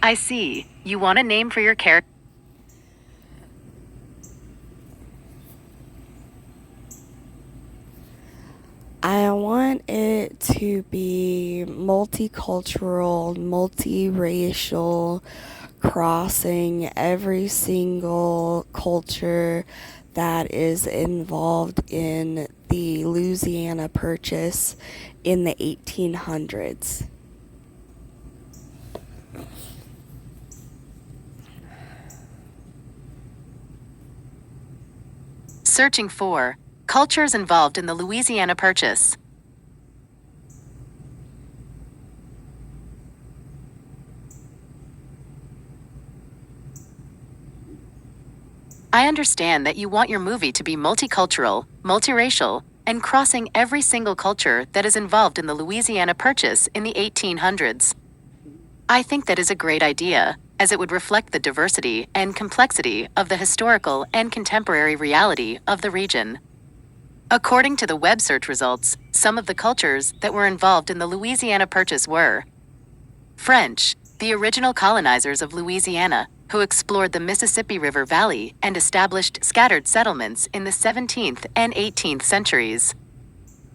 I see. You want a name for your character? I want it to be multicultural, multiracial, crossing every single culture that is involved in the Louisiana Purchase in the 1800s. Searching for cultures involved in the Louisiana Purchase. I understand that you want your movie to be multicultural, multiracial, and crossing every single culture that is involved in the Louisiana Purchase in the 1800s. I think that is a great idea, as it would reflect the diversity and complexity of the historical and contemporary reality of the region. According to the web search results, some of the cultures that were involved in the Louisiana Purchase were French, the original colonizers of Louisiana, who explored the Mississippi River Valley and established scattered settlements in the 17th and 18th centuries.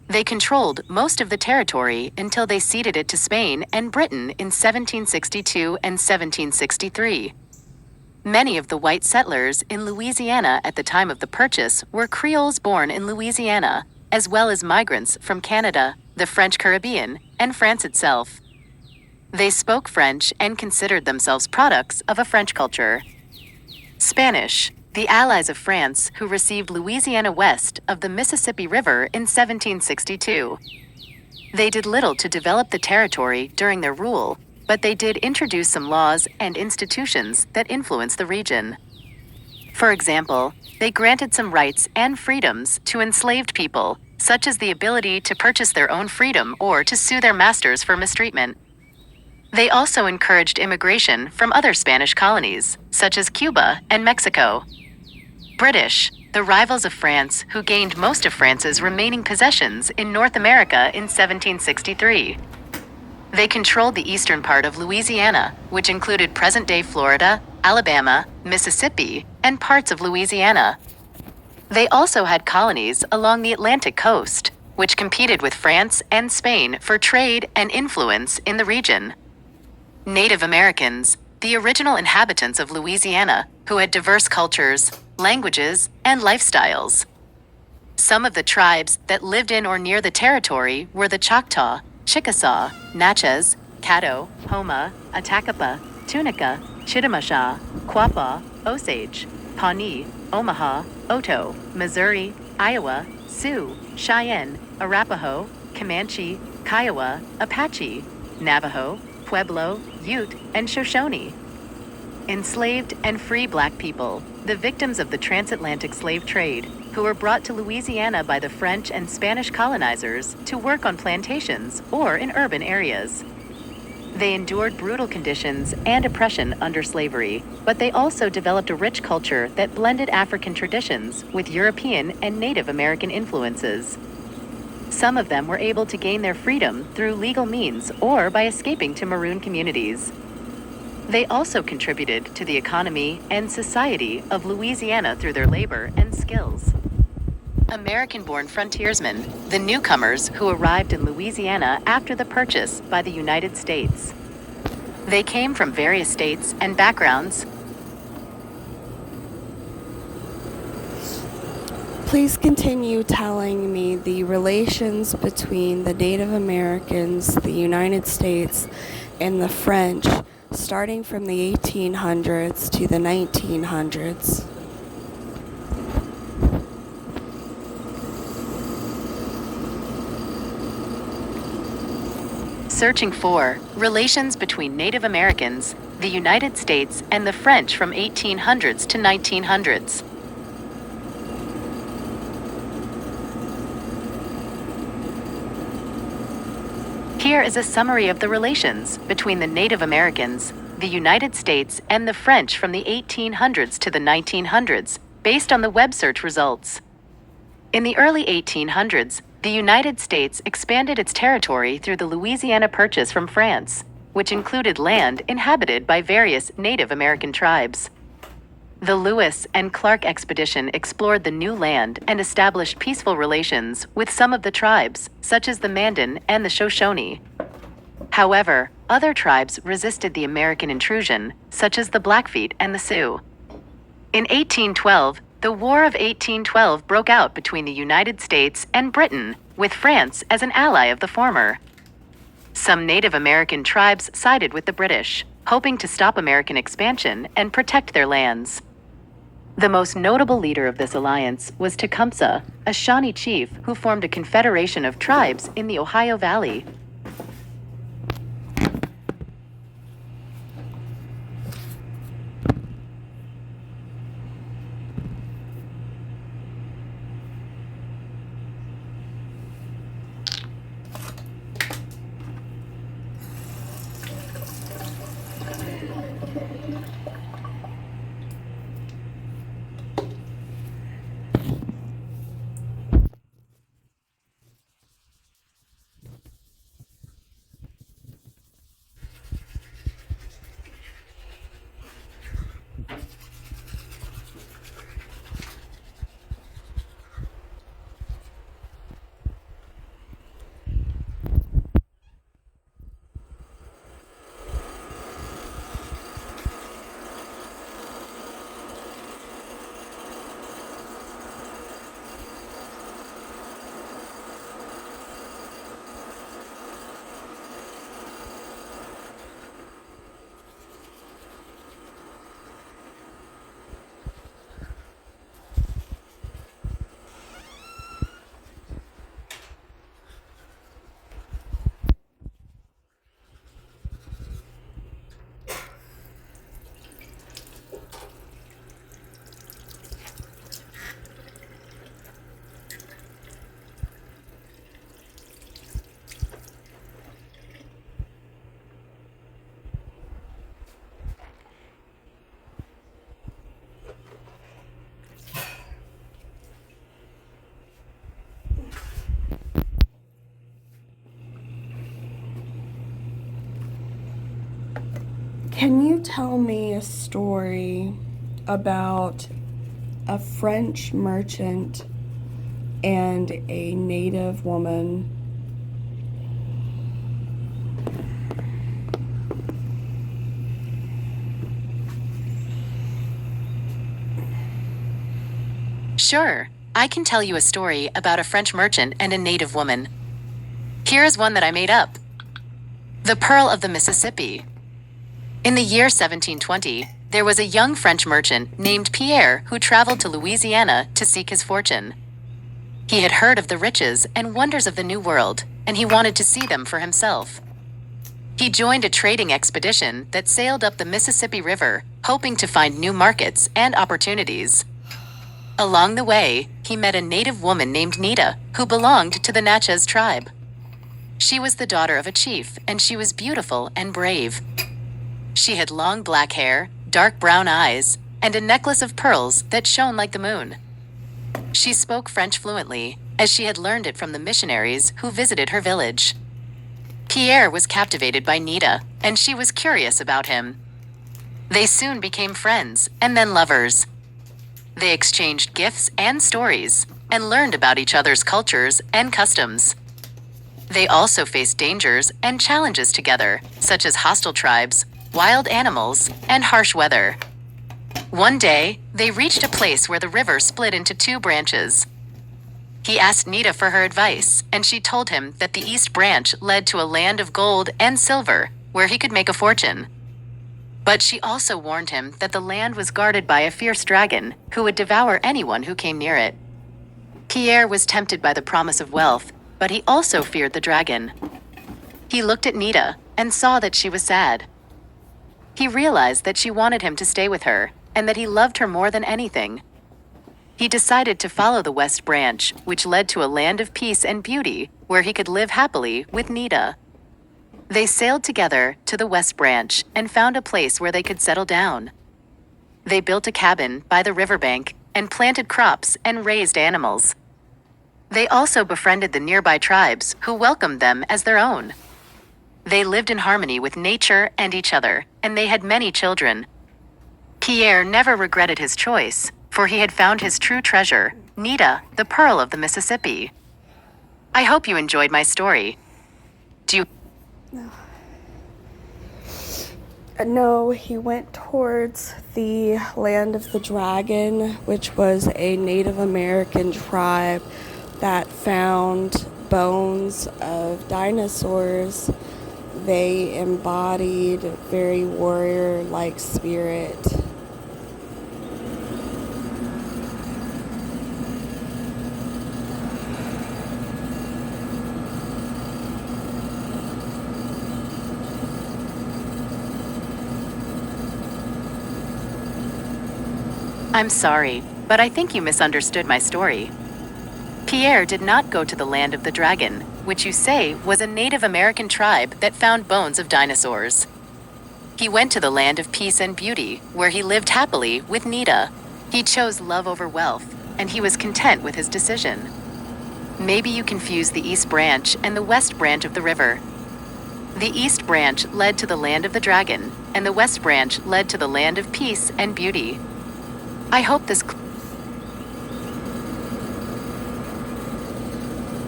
They controlled most of the territory until they ceded it to Spain and Britain in 1762 and 1763. Many of the white settlers in Louisiana at the time of the purchase were Creoles born in Louisiana, as well as migrants from Canada, the French Caribbean, and France itself. They spoke French and considered themselves products of a French culture. Spanish, the allies of France who received Louisiana west of the Mississippi River in 1762. They did little to develop the territory during their rule, but they did introduce some laws and institutions that influenced the region. For example, they granted some rights and freedoms to enslaved people, such as the ability to purchase their own freedom or to sue their masters for mistreatment. They also encouraged immigration from other Spanish colonies, such as Cuba and Mexico. British, the rivals of France who gained most of France's remaining possessions in North America in 1763. They controlled the eastern part of Louisiana, which included present-day Florida, Alabama, Mississippi, and parts of Louisiana. They also had colonies along the Atlantic coast, which competed with France and Spain for trade and influence in the region. Native Americans, the original inhabitants of Louisiana, who had diverse cultures, languages, and lifestyles. Some of the tribes that lived in or near the territory were the Choctaw, Chickasaw, Natchez, Caddo, Homa, Attakapas, Tunica, Chitimacha, Quapaw, Osage, Pawnee, Omaha, Oto, Missouri, Iowa, Sioux, Cheyenne, Arapaho, Comanche, Kiowa, Apache, Navajo, Pueblo, Ute, and Shoshone. Enslaved and free black people, the victims of the transatlantic slave trade, who were brought to Louisiana by the French and Spanish colonizers to work on plantations or in urban areas. They endured brutal conditions and oppression under slavery, but they also developed a rich culture that blended African traditions with European and Native American influences. Some of them were able to gain their freedom through legal means or by escaping to maroon communities. They also contributed to the economy and society of Louisiana through their labor and skills. American-born frontiersmen, the newcomers who arrived in Louisiana after the purchase by the United States. They came from various states and backgrounds. Please continue telling me the relations between the Native Americans, the United States, and the French, starting from the 1800s to the 1900s. Searching for relations between Native Americans, the United States, and the French from 1800s to 1900s. Here is a summary of the relations between the Native Americans, the United States, and the French from the 1800s to the 1900s, based on the web search results. In the early 1800s, the United States expanded its territory through the Louisiana Purchase from France. which included land inhabited by various Native American tribes. The Lewis and Clark expedition explored the new land and established peaceful relations with some of the tribes, such as the Mandan and the Shoshone. However, other tribes resisted the American intrusion, such as the Blackfeet and the Sioux. In 1812, the War of 1812 broke out between the United States and Britain, with France as an ally of the former. Some Native American tribes sided with the British, hoping to stop American expansion and protect their lands. The most notable leader of this alliance was Tecumseh, a Shawnee chief who formed a confederation of tribes in the Ohio Valley. Can you tell me a story about a French merchant and a Native woman? Sure, I can tell you a story about a French merchant and a Native woman. Here is one that I made up. The Pearl of the Mississippi. In the year 1720, there was a young French merchant named Pierre who traveled to Louisiana to seek his fortune. He had heard of the riches and wonders of the New World, and he wanted to see them for himself. He joined a trading expedition that sailed up the Mississippi River, hoping to find new markets and opportunities. Along the way, he met a Native woman named Nita, who belonged to the Natchez tribe. She was the daughter of a chief, and she was beautiful and brave. She had long black hair, dark brown eyes, and a necklace of pearls that shone like the moon. She spoke French fluently, as she had learned it from the missionaries who visited her village. Pierre was captivated by Nita, and she was curious about him. They soon became friends, and then lovers. They exchanged gifts and stories, and learned about each other's cultures and customs. They also faced dangers and challenges together, such as hostile tribes, wild animals, and harsh weather. One day, they reached a place where the river split into two branches. He asked Nita for her advice, and she told him that the East Branch led to a land of gold and silver, where he could make a fortune. But she also warned him that the land was guarded by a fierce dragon, who would devour anyone who came near it. Pierre was tempted by the promise of wealth, but he also feared the dragon. He looked at Nita, and saw that she was sad. He realized that she wanted him to stay with her, and that he loved her more than anything. He decided to follow the West Branch, which led to a land of peace and beauty, where he could live happily with Nita. They sailed together to the West Branch and found a place where they could settle down. They built a cabin by the riverbank and planted crops and raised animals. They also befriended the nearby tribes, who welcomed them as their own. They lived in harmony with nature and each other, and they had many children. Pierre never regretted his choice, for he had found his true treasure, Nita, the pearl of the Mississippi. I hope you enjoyed my story. Do you... No, he went towards the land of the dragon, which was a Native American tribe that found bones of dinosaurs. They embodied very warrior-like spirit. I'm sorry, but I think you misunderstood my story. Pierre did not go to the land of the dragon, which you say was a Native American tribe that found bones of dinosaurs. He went to the land of peace and beauty, where he lived happily with Nita. He chose love over wealth, and he was content with his decision. Maybe you confuse the East Branch and the West Branch of the river. The East Branch led to the land of the dragon, and the West Branch led to the land of peace and beauty. I hope this...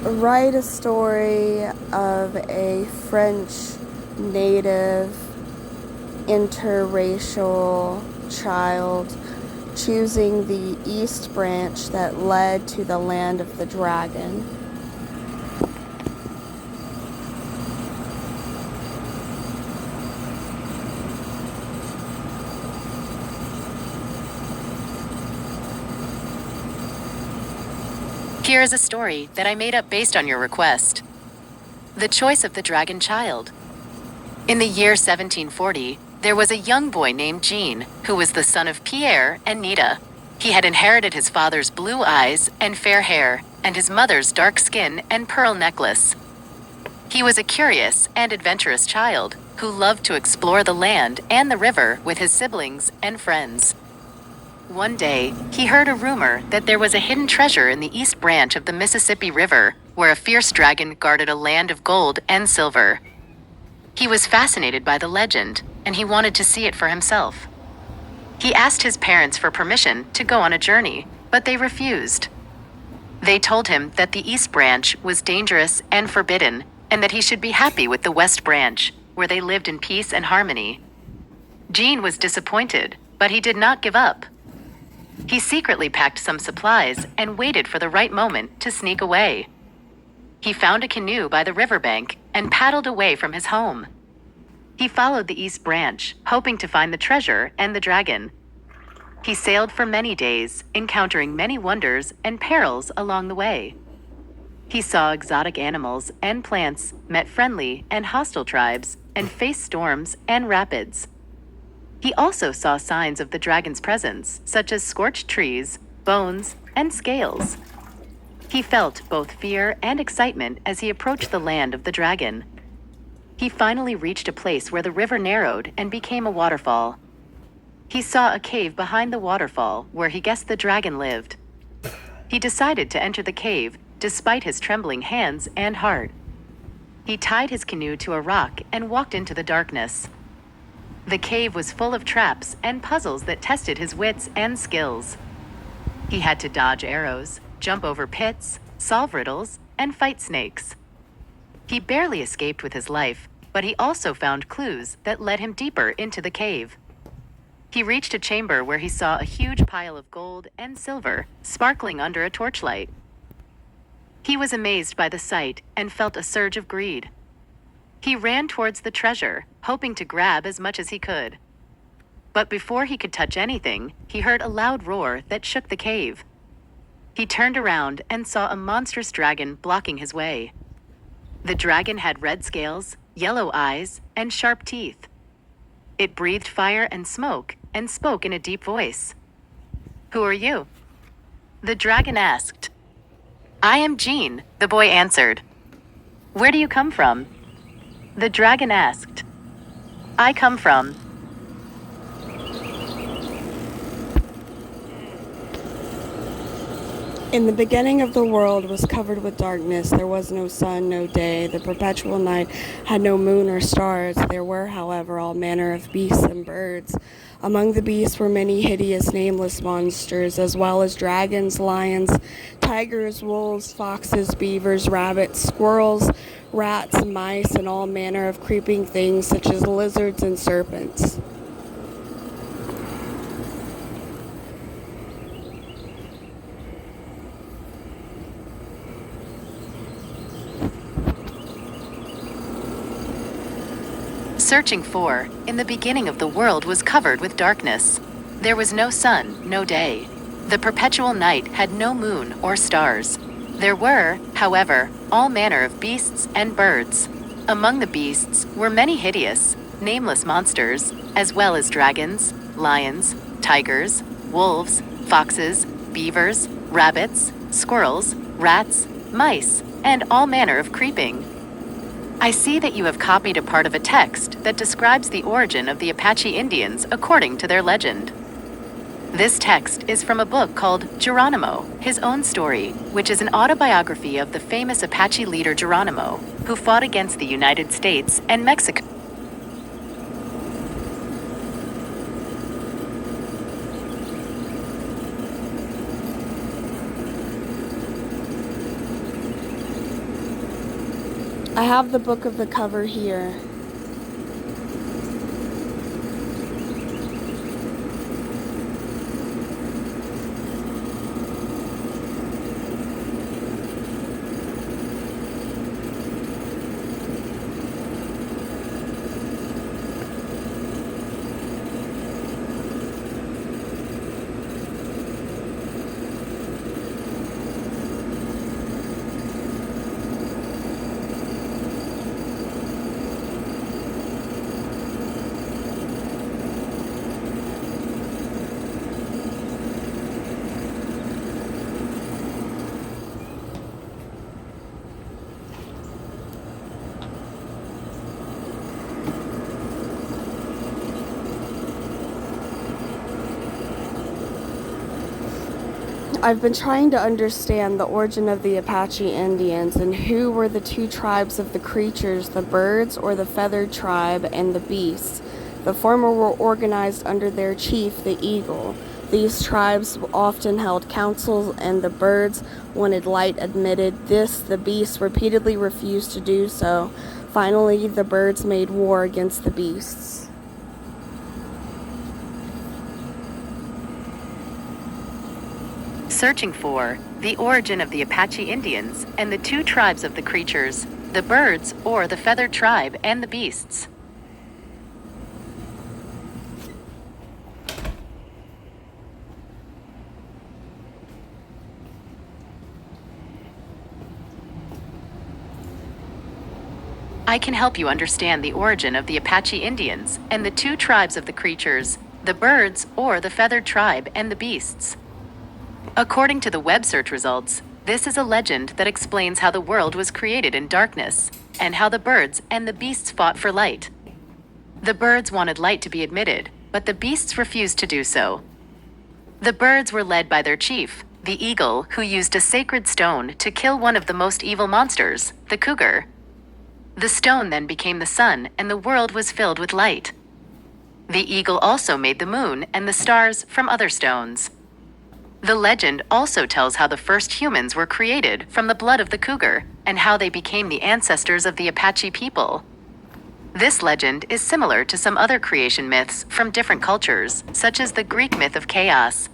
Write a story of a French native interracial child choosing the East Branch that led to the land of the dragon. Here is a story that I made up based on your request. The Choice of the Dragon Child. In the year 1740, there was a young boy named Jean, who was the son of Pierre and Nita. He had inherited his father's blue eyes and fair hair, and his mother's dark skin and pearl necklace. He was a curious and adventurous child who loved to explore the land and the river with his siblings and friends. One day, he heard a rumor that there was a hidden treasure in the East Branch of the Mississippi River, where a fierce dragon guarded a land of gold and silver. He was fascinated by the legend, and he wanted to see it for himself. He asked his parents for permission to go on a journey, but they refused. They told him that the East Branch was dangerous and forbidden, and that he should be happy with the West Branch, where they lived in peace and harmony. Jean was disappointed, but he did not give up. He secretly packed some supplies and waited for the right moment to sneak away. He found a canoe by the riverbank and paddled away from his home. He followed the East Branch, hoping to find the treasure and the dragon. He sailed for many days, encountering many wonders and perils along the way. He saw exotic animals and plants, met friendly and hostile tribes, and faced storms and rapids. He also saw signs of the dragon's presence, such as scorched trees, bones, and scales. He felt both fear and excitement as he approached the land of the dragon. He finally reached a place where the river narrowed and became a waterfall. He saw a cave behind the waterfall where he guessed the dragon lived. He decided to enter the cave, despite his trembling hands and heart. He tied his canoe to a rock and walked into the darkness. The cave was full of traps and puzzles that tested his wits and skills. He had to dodge arrows, jump over pits, solve riddles, and fight snakes. He barely escaped with his life, but he also found clues that led him deeper into the cave. He reached a chamber where he saw a huge pile of gold and silver sparkling under a torchlight. He was amazed by the sight and felt a surge of greed. He ran towards the treasure, hoping to grab as much as he could. But before he could touch anything, he heard a loud roar that shook the cave. He turned around and saw a monstrous dragon blocking his way. The dragon had red scales, yellow eyes, and sharp teeth. It breathed fire and smoke and spoke in a deep voice. "Who are you?" the dragon asked. "I am Jean," the boy answered. "Where do you come from?" the dragon asked. "I come from..." In the beginning of the world was covered with darkness. There was no sun, no day. The perpetual night had no moon or stars. There were, however, all manner of beasts and birds. Among the beasts were many hideous, nameless monsters, as well as dragons, lions, tigers, wolves, foxes, beavers, rabbits, squirrels, rats, mice, and all manner of creeping things such as lizards and serpents. Searching for, in the beginning of the world was covered with darkness. There was no sun, no day. The perpetual night had no moon or stars. There were, however, all manner of beasts and birds. Among the beasts were many hideous, nameless monsters, as well as dragons, lions, tigers, wolves, foxes, beavers, rabbits, squirrels, rats, mice, and all manner of creeping. I see that you have copied a part of a text that describes the origin of the Apache Indians according to their legend. This text is from a book called Geronimo, His Own Story, which is an autobiography of the famous Apache leader Geronimo, who fought against the United States and Mexico. I have the book of the cover here. I've been trying to understand the origin of the Apache Indians and who were the two tribes of the creatures, the birds or the feathered tribe, and the beasts. The former were organized under their chief, the eagle. These tribes often held councils, and the birds wanted light admitted this. The beasts repeatedly refused to do so. Finally, the birds made war against the beasts. Searching for, the origin of the Apache Indians and the two tribes of the creatures, the birds or the feathered tribe and the beasts. I can help you understand the origin of the Apache Indians and the two tribes of the creatures, the birds or the feathered tribe and the beasts. According to the web search results, this is a legend that explains how the world was created in darkness and how the birds and the beasts fought for light. The birds wanted light to be admitted, but the beasts refused to do so. The birds were led by their chief, the eagle, who used a sacred stone to kill one of the most evil monsters, the cougar. The stone then became the sun, and the world was filled with light. The eagle also made the moon and the stars from other stones. The legend also tells how the first humans were created from the blood of the cougar and how they became the ancestors of the Apache people. This legend is similar to some other creation myths from different cultures, such as the Greek myth of chaos.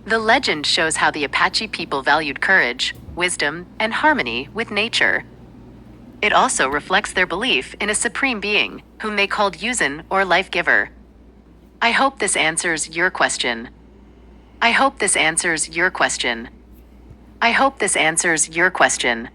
The legend shows how the Apache people valued courage, wisdom, and harmony with nature. It also reflects their belief in a supreme being, whom they called Yuzin or life giver. I hope this answers your question. I hope this answers your question. I hope this answers your question.